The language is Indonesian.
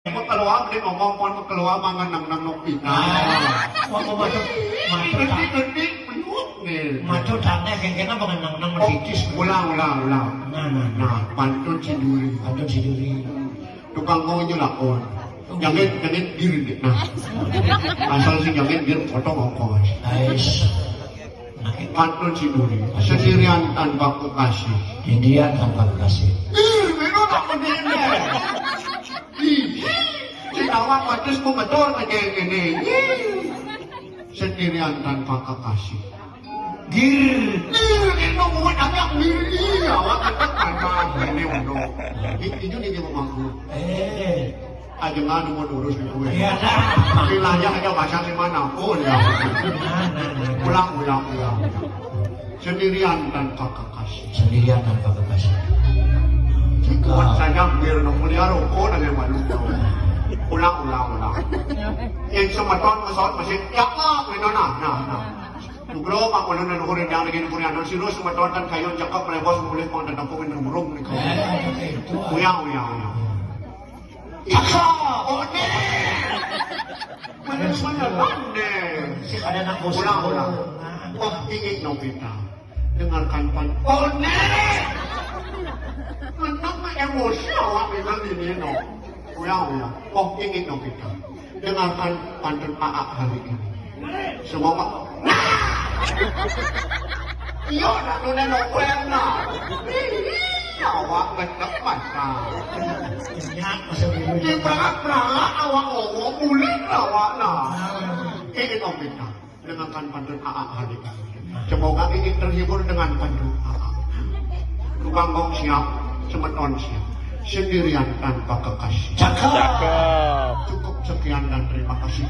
Pagkaluwa, hindi ngomong po pagkaluwa mga nang nopita. Wag mo macho. Ganti, Macho tanda kaya mga nang matitis. Ulang. Nah, pantun si Duri. Pantun si Duri. Tukang mau nyo lakon. Jangan diri nah. Asal si jangan diri foto ngokos. Ais. Pantun si Duri. Sendirian tanpa kekasih. India tanpa kekasih. Memang tak begini. Awak patus ko betul kayak gini. Sendirian tanpa kekasih. Itu bukan agak diri. Awak tetap tanpa ini untuk. Itu dia memangku. Aja nggak mau urus di gue. Wilayah aja bahasa di mana pun ya. Ulang. Sendirian tanpa kekasih. Sendirian tanpa kekasih. Buat saya biar mulia rokok dengan malu. Ulang. Yang semeton mesot masih cakap itu nah. Nugro pak ulun dan ukuran yang lagi ukuran dan silu semeton kan kayu cakap melebos boleh pang dan tampungin rumurung nih kau. Uyang. Cakap, oke. Mana lande. Ada nak Ulang. Oh ingin Nobita dengarkan pan. One. Kenapa emosi awak dengan ini no? Uyang. Oh ingin Nobita dengarkan pantun Aak hari ini. Semoga. Iya nak nuna nokulen na. Awak betek pasal. Di perangkat awak ngomong ulit awak na. Ingin Nobita dengarkan pantun Aak hari ini. Semoga ingin terhibur dengan pantun Aak. Tukang gong siap, semeton siap. Sendirian tanpa kekasih. Cakap. Cukup sekian dan terima kasih.